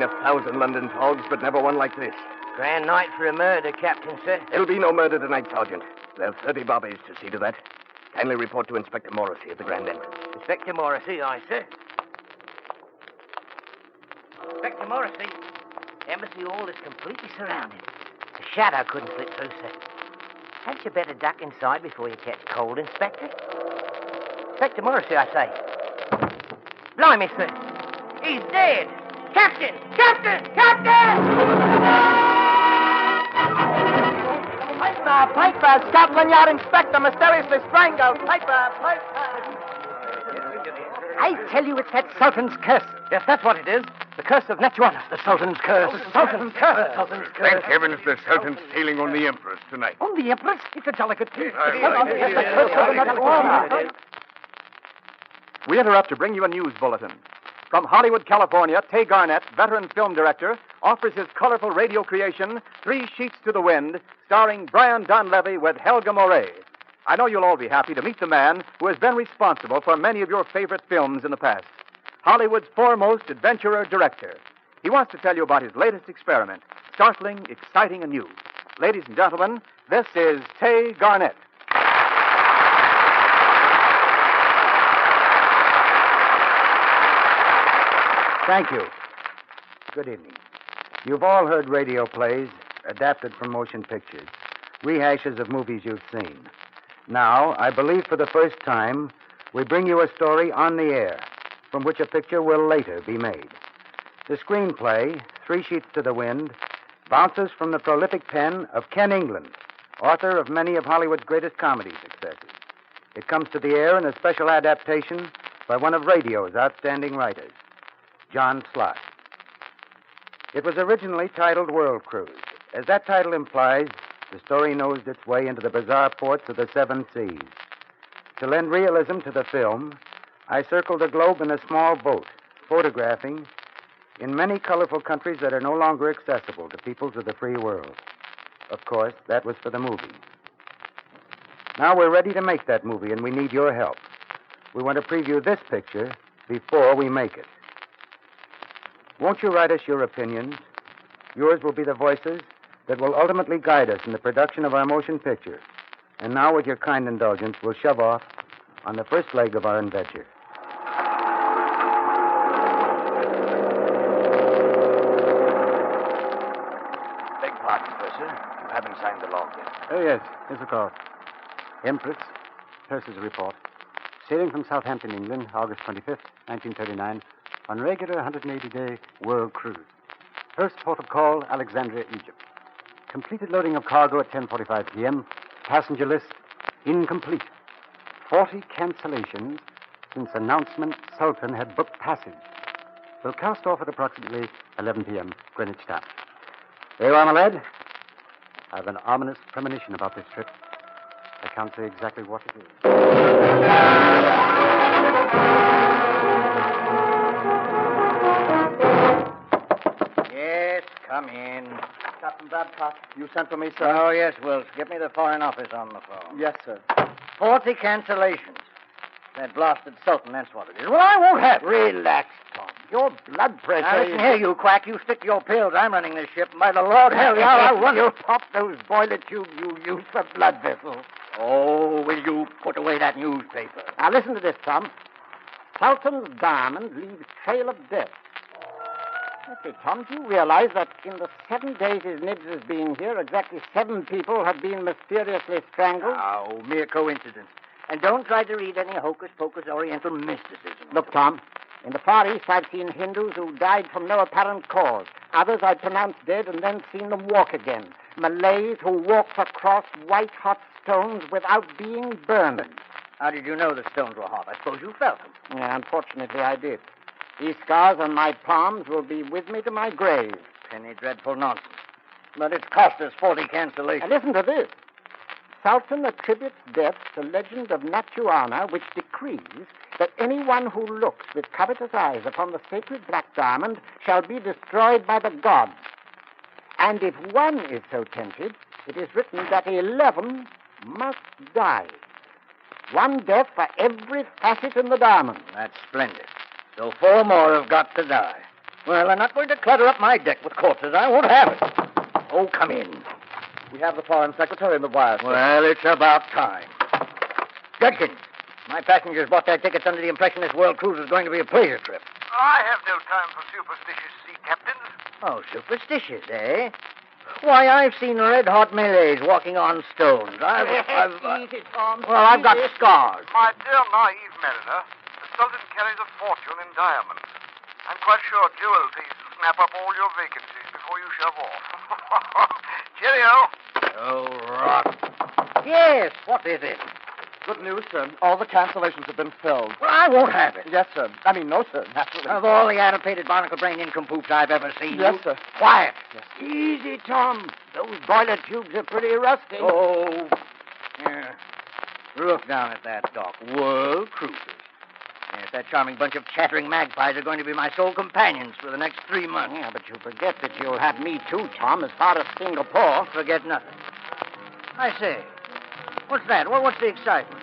seen 1,000 London togs, but never one like this. Grand night for a murder, Captain, sir. There'll be no murder tonight, Sergeant. There are 30 bobbies to see to that. Kindly report to Inspector Morrissey at the Grand Entrance. Inspector Morrissey, aye, sir. Inspector Morrissey, Embassy Hall is completely surrounded. A shadow couldn't slip through, sir. Hadn't you better duck inside before you catch cold, Inspector? Inspector Morrissey, I say. Blimey, sir. He's dead. Captain! Captain! Captain! Piper! Scotland Yard Inspector mysteriously strangled. Piper! I tell you, it's that Sultan's curse. Yes, that's what it is. The curse of Netuana. The Sultan's curse. The Sultan's curse. The Sultan's curse. Thank heavens the Sultan's sailing on the Empress tonight. On the Empress? It's a delicacy. We interrupt to bring you a news bulletin. From Hollywood, California, Tay Garnett, veteran film director, offers his colorful radio creation, 3 Sheets to the Wind, starring Brian Donlevy with Helga Moray. I know you'll all be happy to meet the man who has been responsible for many of your favorite films in the past. Hollywood's foremost adventurer director. He wants to tell you about his latest experiment, startling, exciting, and new. Ladies and gentlemen, this is Tay Garnett. Thank you. Good evening. You've all heard radio plays adapted from motion pictures, rehashes of movies you've seen. Now, I believe for the first time, we bring you a story on the air from which a picture will later be made. The screenplay, 3 Sheets to the Wind, bounces from the prolific pen of Ken England, author of many of Hollywood's greatest comedy successes. It comes to the air in a special adaptation by one of radio's outstanding writers, John Slott. It was originally titled World Cruise. As that title implies, the story nosed its way into the bizarre ports of the 7 seas. To lend realism to the film, I circled the globe in a small boat, photographing in many colorful countries that are no longer accessible to peoples of the free world. Of course, that was for the movie. Now we're ready to make that movie, and we need your help. We want to preview this picture before we make it. Won't you write us your opinions? Yours will be the voices that will ultimately guide us in the production of our motion picture. And now, with your kind indulgence, we'll shove off on the first leg of our adventure. Beg pardon, Purser. You haven't signed the log yet. Oh, yes. Here's the call. Empress, Purser's report. Sailing from Southampton, England, August 25th, 1939, on regular 180-day world cruise. First port of call, Alexandria, Egypt. Completed loading of cargo at 10:45 p.m. Passenger list incomplete. 40 cancellations since announcement Sultan had booked passage. Will cast off at approximately 11 p.m. Greenwich time. There you are, my lad. I have an ominous premonition about this trip. I can't say exactly what it is. Yes, come in. Captain Babcock, you sent for me, sir? Oh, yes, Wills. Get me the Foreign Office on the phone. Yes, sir. 40 cancellations. That blasted Sultan, that's what it is. Well, I won't have it. Relax, Tom. Your blood pressure... Now, listen here, you quack. You stick to your pills. I'm running this ship. By the Lord Harry, I'll run you. Pop those boiler tubes you use for blood vessels. Oh, will you put away that newspaper? Now, listen to this, Tom. Sultan's diamond leaves trail of death. Okay, Tom, do you realize that in the 7 days his Nibs has been here, exactly 7 people have been mysteriously strangled? Oh, mere coincidence. And don't try to read any hocus-pocus Oriental mysticism. Look, Tom, in the Far East I've seen Hindus who died from no apparent cause. Others I've pronounced dead and then seen them walk again. Malays who walked across white-hot stones without being burned. How did you know the stones were hot? I suppose you felt them. Yeah, unfortunately, I did. These scars on my palms will be with me to my grave. Penny dreadful nonsense. But it's cost us 40 cancellations. Now, listen to this. Sultan attributes death to legend of Natuana, which decrees that anyone who looks with covetous eyes upon the sacred black diamond shall be destroyed by the gods. And if one is so tempted, it is written that 11 must die. 1 death for every facet in the diamond. That's splendid. So 4 more have got to die. Well, I'm not going to clutter up my deck with corpses. I won't have it. Oh, come in. We have the Foreign Secretary in the wire, sir. Well, it's about time. Judkins, my passengers bought their tickets under the impression this world cruise was going to be a pleasure trip. I have no time for superstitious sea captains. Oh, superstitious, eh? Why, I've seen red-hot Malays walking on stones. Easy, Tom. Well, I've got scars. My dear naive mariner, the Sultan carries a fortune in diamonds. I'm quite sure jewel thieves will snap up all your vacancies before you shove off. Cheerio. Oh, rot. Yes, what is it? Good news, sir. All the cancellations have been filled. Well, I won't have it. Yes, sir. I mean, no, sir. Naturally. Of all the annotated barnacle brain nincompoops I've ever seen. Yes, sir. Quiet. Yes. Easy, Tom. Those boiler tubes are pretty rusty. Oh. Yeah. Look down at that dock. World cruisers. Yes, that charming bunch of chattering magpies are going to be my sole companions for the next 3 months. Yeah, but you forget that you'll have me too, Tom, as far as Singapore. Forget nothing. I say, what's that? What's the excitement?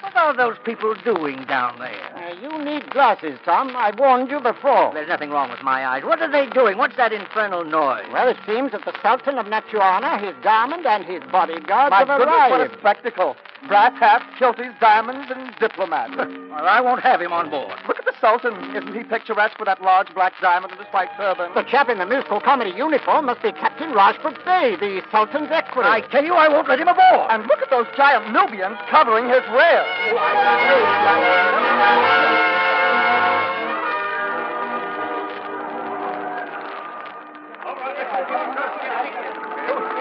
What are those people doing down there? You need glasses, Tom. I warned you before. There's nothing wrong with my eyes. What are they doing? What's that infernal noise? Well, it seems that the Sultan of Natuana, his Diamond, and his bodyguards My have goodness, arrived. what a spectacle. Brass hats, kilties, diamonds, and diplomats. Well, I won't have him on board. Look at the Sultan. Isn't he picturesque with that large black diamond and his white turban? The chap in the musical comedy uniform must be Captain Rajput Bey, the Sultan's equerry. I tell you, I won't let him aboard. And look at those giant Nubians covering his rear.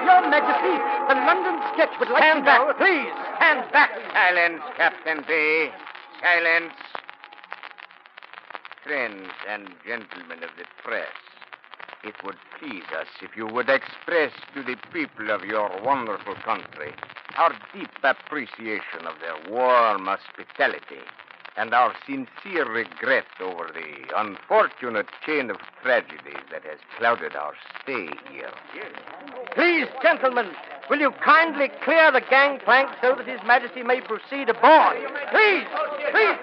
Your Majesty, the London sketch would like Stand to back, know... please. Stand back. Silence, Captain B. Silence. Friends and gentlemen of the press, it would please us if you would express to the people of your wonderful country our deep appreciation of their warm hospitality and our sincere regret over the unfortunate chain of tragedies that has clouded our stay here. Please, gentlemen, will you kindly clear the gangplank so that His Majesty may proceed aboard? Please,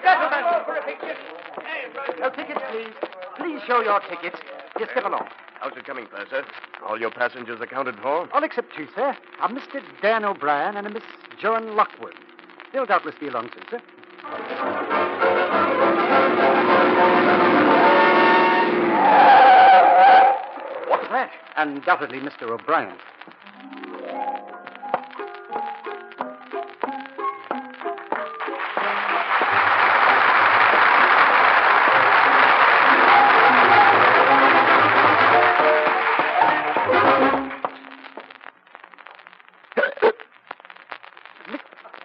gentlemen. No tickets, please. Please show your tickets. Just step along. How's it coming, Purser? All your passengers accounted for? All except two, sir. A Mr. Dan O'Brien and a Miss Joan Lockwood. They'll doubtless be along soon, sir. What's that? Undoubtedly Mr. O'Brien.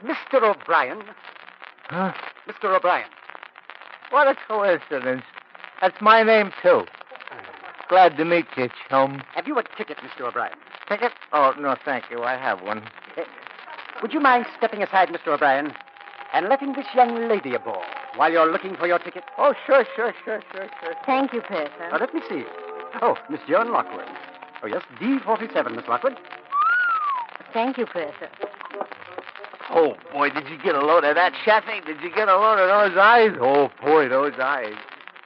Mr. O'Brien. Huh? Mr. O'Brien. What a coincidence. That's my name, too. Glad to meet you, chum. Have you a ticket, Mr. O'Brien? Ticket? Oh, no, thank you. I have one. Would you mind stepping aside, Mr. O'Brien, and letting this young lady aboard while you're looking for your ticket? Oh, sure. Thank you, Purser. Now, let me see. Oh, Miss Joan Lockwood. Oh, yes, D47, Miss Lockwood. Thank you, Purser. Oh, boy, did you get a load of that, Chaffee? Did you get a load of those eyes? Oh, boy, those eyes.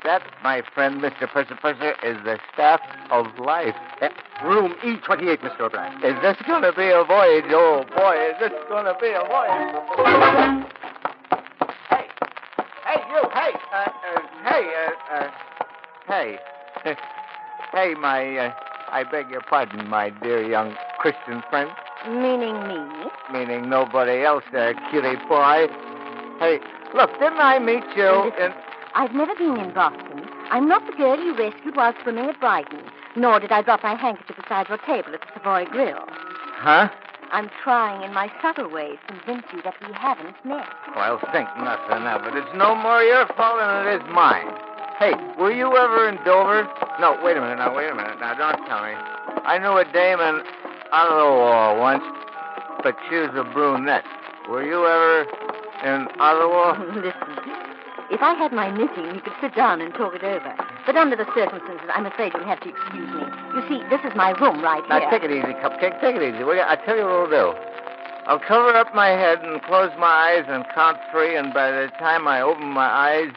That, my friend, Mr. Purser, is the staff of life. Room E28, Mr. O'Brien. Is this going to be a voyage? Oh, boy, is this going to be a voyage? Hey, I beg your pardon, my dear young Christian friend. Meaning me? Meaning nobody else there, cutie pie. Hey, look, didn't I meet you in... I've never been in Boston. I'm not the girl you rescued while swimming at Brighton, nor did I drop my handkerchief beside your table at the Savoy Grill. Huh? I'm trying in my subtle ways to convince you that we haven't met. Well, think nothing of it. It's no more your fault than it is mine. Hey, were you ever in Dover? No, wait a minute now, don't tell me. I knew a dame in Ottawa once, but she was a brunette. Were you ever in Ottawa? Listen, if I had my knitting, we could sit down and talk it over. But under the circumstances, I'm afraid you'll have to excuse me. You see, this is my room right Now, here. take it easy, Cupcake. Take it easy, will you? I'll tell you what we'll do. I'll cover up my head and close my eyes and count 3, and by the time I open my eyes,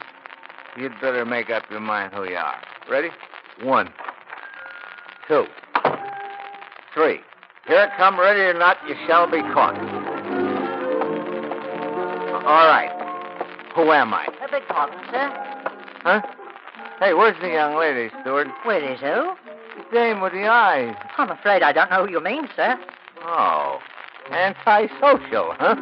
you'd better make up your mind who you are. Ready? 1, 2, 3. Here it come, ready or not, you shall be caught. All right. Who am I? I beg pardon, sir. Huh? Hey, where's the young lady, Steward? Where is who? The dame with the eyes. I'm afraid I don't know who you mean, sir. Oh, antisocial, huh?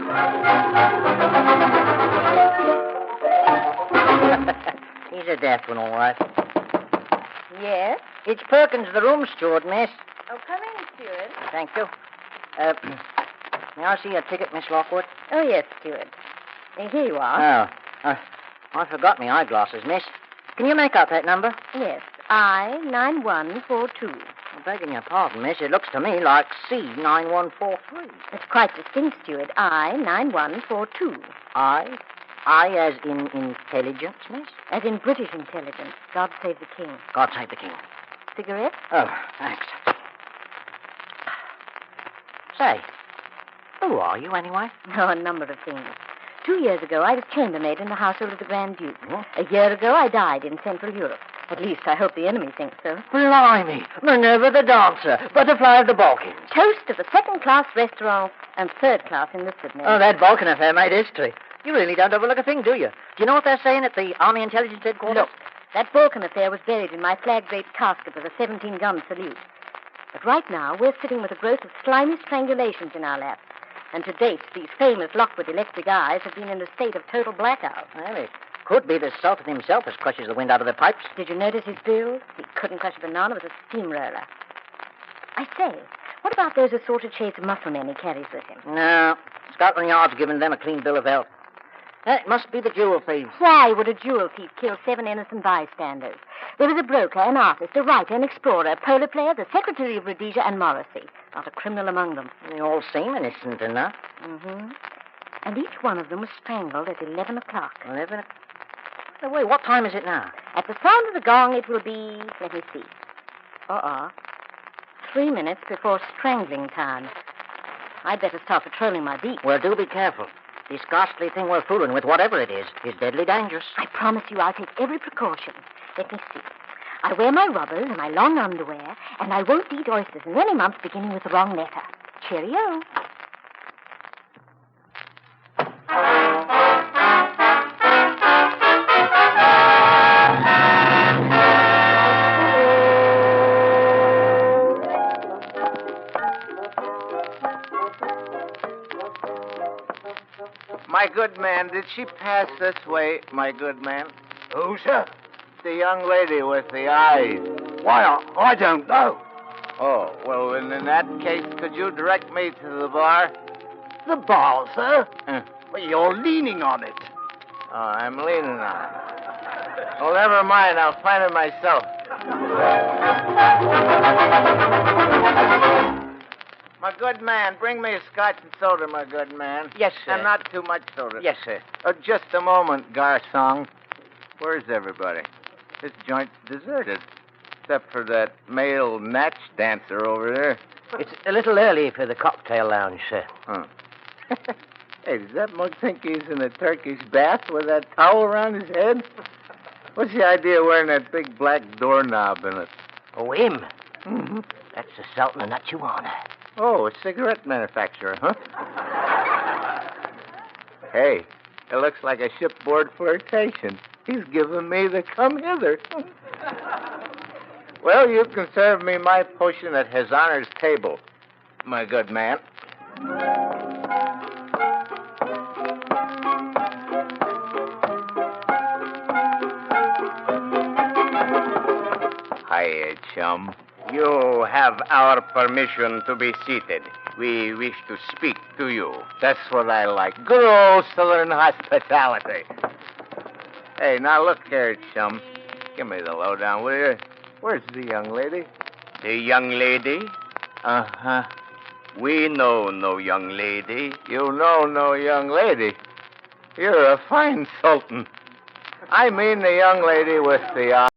He's a deaf one, all right. Yes? It's Perkins, the room steward, miss. Oh, come in, steward. Thank you. May I see your ticket, Miss Lockwood? Oh, yes, steward. Here you are. Oh, I forgot my eyeglasses, miss. Can you make out that number? Yes, I-9142. I'm begging your pardon, miss. It looks to me like C9143. It's quite distinct, steward. I-9142. I as in intelligence, miss? As in British intelligence. God save the king. God save the king. Cigarette? Oh, thanks. Say, who are you, anyway? Oh, a number of things. 2 years ago, I was chambermaid in the household of the Grand Duke. What? A year ago, I died in Central Europe. At least, I hope the enemy thinks so. Blimey, Minerva the dancer, butterfly of the Balkans. Toast of a second-class restaurant and third-class enlisted men. Oh, that Balkan affair made history. You really don't overlook a thing, do you? Do you know what they're saying at the Army Intelligence Headquarters? Look, that Balkan affair was buried in my flag-draped casket with a 17-gun salute. But right now, we're sitting with a growth of slimy strangulations in our laps. And to date, these famous Lockwood electric eyes have been in a state of total blackout. Well, it could be the Sultan himself has crushes the wind out of their pipes. Did you notice his build? He couldn't crush a banana with a steamroller. I say, what about those assorted shades of muscle men he carries with him? No, Scotland Yard's given them a clean bill of health. It must be the jewel thieves. Why would a jewel thief kill 7 innocent bystanders? There was a broker, an artist, a writer, an explorer, a polo player, the secretary of Rhodesia, and Morrissey. Not a criminal among them. They all seem innocent enough. Mm-hmm. And each one of them was strangled at 11 o'clock. 11 o'clock. Wait, what time is it now? At the sound of the gong, it will be, let me see. 3 minutes before strangling time. I'd better start patrolling my beat. Well, do be careful. This ghastly thing we're fooling with, whatever it is deadly dangerous. I promise you I'll take every precaution. Let me see. I wear my rubbers and my long underwear, and I won't eat oysters in any month beginning with the wrong letter. Cheerio. My good man, did she pass this way, my good man? Who, sir? The young lady with the eyes. Why, I don't know. Oh, well, then in that case, could you direct me to the bar? The bar, sir? Huh. Well, you're leaning on it. Oh, I'm leaning on it. Well, never mind. I'll find it myself. My good man, bring me a scotch and soda, my good man. Yes, sir. And not too much soda. Yes, sir. Just a moment, garçon. Where's everybody? This joint's deserted. Except for that male natch dancer over there. It's a little early for the cocktail lounge, sir. Huh. Hey, does that mug think he's in a Turkish bath with that towel around his head? What's the idea of wearing that big black doorknob in it? Oh, him? Mm-hmm. That's the Sultan of Natchuana. Oh, a cigarette manufacturer, huh? Hey, it looks like a shipboard flirtation. He's giving me the come hither. Well, you can serve me my potion at His Honor's table, my good man. Hi, chum. You have our permission to be seated. We wish to speak to you. That's what I like. Good old Southern hospitality. Hey, now look here, chum. Give me the lowdown, will you? Where's the young lady? The young lady? Uh-huh. We know no young lady. You know no young lady? You're a fine sultan. I mean the young lady with the